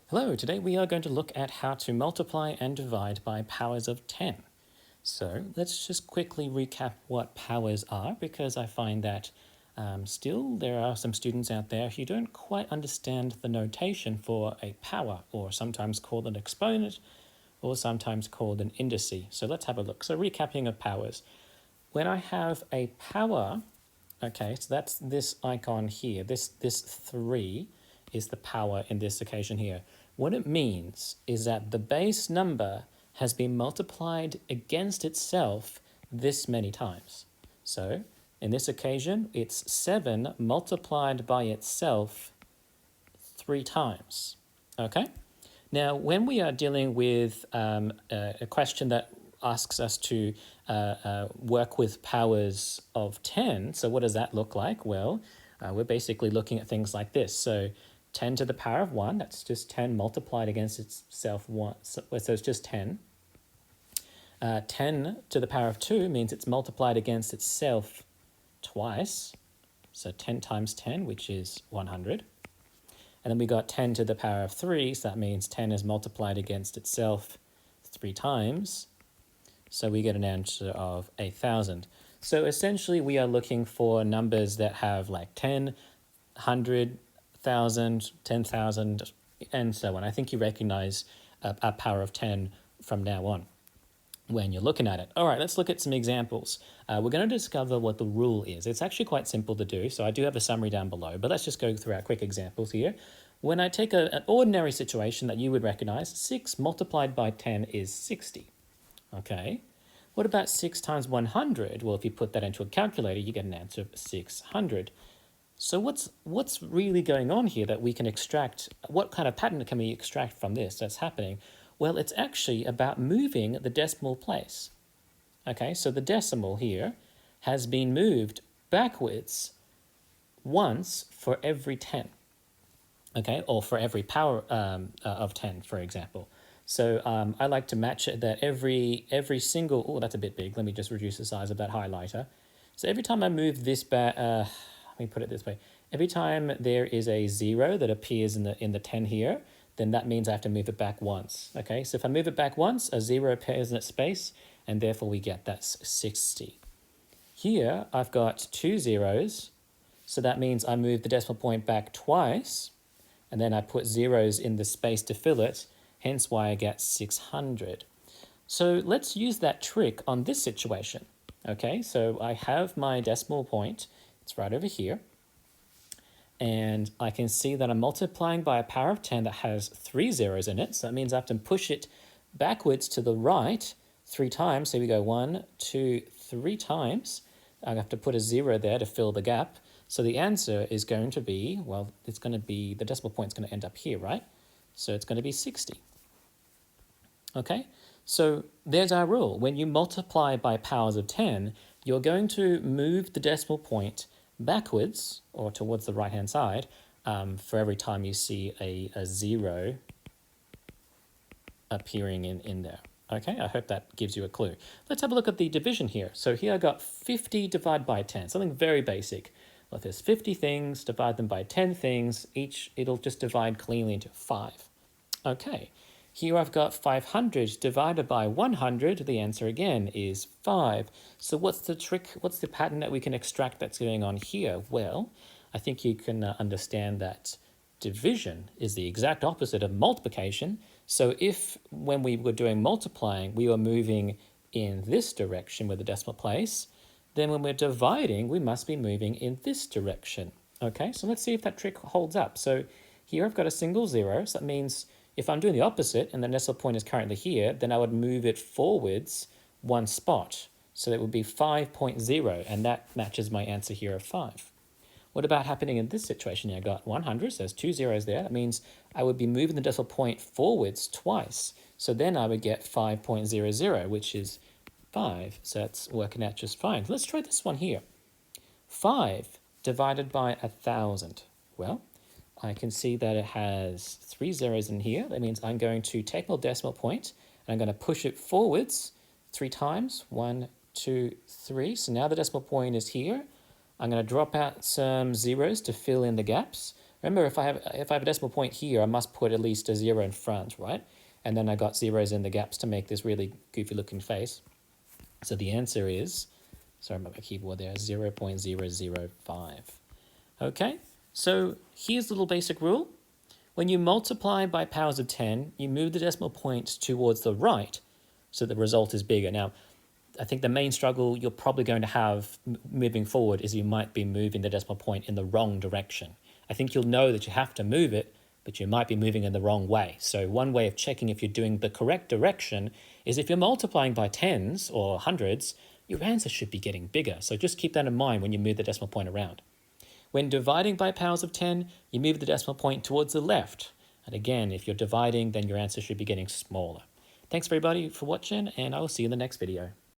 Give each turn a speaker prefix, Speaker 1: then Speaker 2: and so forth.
Speaker 1: Hello, today we are going to look at how to multiply and divide by powers of 10. So let's just quickly recap what powers are, because I find that still there are some students out there who don't quite understand the notation for a power, or sometimes called an exponent, or sometimes called an indice. So let's have a look. So recapping of powers. When I have a power, okay, so that's this icon here. This 3 is the power in this occasion here. What it means is that the base number has been multiplied against itself this many times. So in this occasion, it's 7 multiplied by itself 3 times. Okay? Now, when we are dealing with a question that asks us to work with powers of 10, so what does that look like? Well, we're basically looking at things like this. So 10 to the power of 1, that's just 10 multiplied against itself once, so it's just 10. 10 to the power of 2 means it's multiplied against itself twice, so 10 times 10, which is 100. And then we got 10 to the power of 3, so that means 10 is multiplied against itself 3 times. So we get an answer of 1,000. So essentially we are looking for numbers that have like 10, 100, 1,000, 10,000, and so on. I think you recognize a power of 10 from now on when you're looking at it. All right, let's look at some examples. We're going to discover what the rule is. It's actually quite simple to do, so I do have a summary down below, but let's just go through our quick examples here. When I take an ordinary situation that you would recognize, 6 multiplied by 10 is 60. Okay, what about 6 times 100? Well, if you put that into a calculator, you get an answer of 600. So what's really going on here that we can extract? What kind of pattern can we extract from this that's happening? Well, it's actually about moving the decimal place. Okay, so the decimal here has been moved backwards once for every 10. Okay, or for every power of 10, for example. So I like to match it that every single, oh, that's a bit big. Let me just reduce the size of that highlighter. So every time I move this back, let me put it this way. Every time there is a 0 that appears in the 10 here, then that means I have to move it back once. Okay, so if I move it back once, a 0 appears in its space, and therefore we get that's 60. Here, I've got 2 zeros, so that means I move the decimal point back twice, and then I put zeros in the space to fill it, hence why I get 600. So let's use that trick on this situation. Okay, so I have my decimal point, it's right over here, and I can see that I'm multiplying by a power of 10 that has 3 zeros in it, so that means I have to push it backwards to the right 3 times. So we go 1, 2, 3 times. I have to put a 0 there to fill the gap. So the answer is going to be, well, it's going to be, the decimal point is going to end up here, right? So it's going to be 60. Okay, so there's our rule. When you multiply by powers of 10, you're going to move the decimal point backwards, or towards the right-hand side, for every time you see a 0 appearing in there. Okay, I hope that gives you a clue. Let's have a look at the division here. So here I got 50 divided by 10, something very basic. Well, if there's 50 things, divide them by 10 things, it'll just divide cleanly into 5. Okay, here I've got 500 divided by 100. The answer again is 5. So what's the trick? What's the pattern that we can extract that's going on here? Well, I think you can understand that division is the exact opposite of multiplication. So if when we were doing multiplying, we were moving in this direction with the decimal place, then when we're dividing, we must be moving in this direction. Okay, so let's see if that trick holds up. So here I've got a single 0, so that means if I'm doing the opposite and the decimal point is currently here, then I would move it forwards 1 spot. So it would be 5.0, and that matches my answer here of 5. What about happening in this situation? I got 100, so there's 2 zeros there. That means I would be moving the decimal point forwards twice. So then I would get 5.00, which is 5. So that's working out just fine. Let's try this one here. 5 divided by 1,000. Well, I can see that it has 3 zeros in here. That means I'm going to take my decimal point and I'm going to push it forwards 3 times. 1, 2, 3. So now the decimal point is here. I'm going to drop out some zeros to fill in the gaps. Remember, if I have a decimal point here, I must put at least a 0 in front, right? And then I got zeros in the gaps to make this really goofy looking face. So the answer is, sorry about my keyboard there, 0.005. Okay, so here's the little basic rule. When you multiply by powers of 10, you move the decimal point towards the right so the result is bigger. Now, I think the main struggle you're probably going to have moving forward is you might be moving the decimal point in the wrong direction. I think you'll know that you have to move it, but you might be moving in the wrong way. So one way of checking if you're doing the correct direction is if you're multiplying by tens or hundreds, your answer should be getting bigger. So just keep that in mind when you move the decimal point around. When dividing by powers of 10, you move the decimal point towards the left. And again, if you're dividing, then your answer should be getting smaller. Thanks everybody for watching, and I will see you in the next video.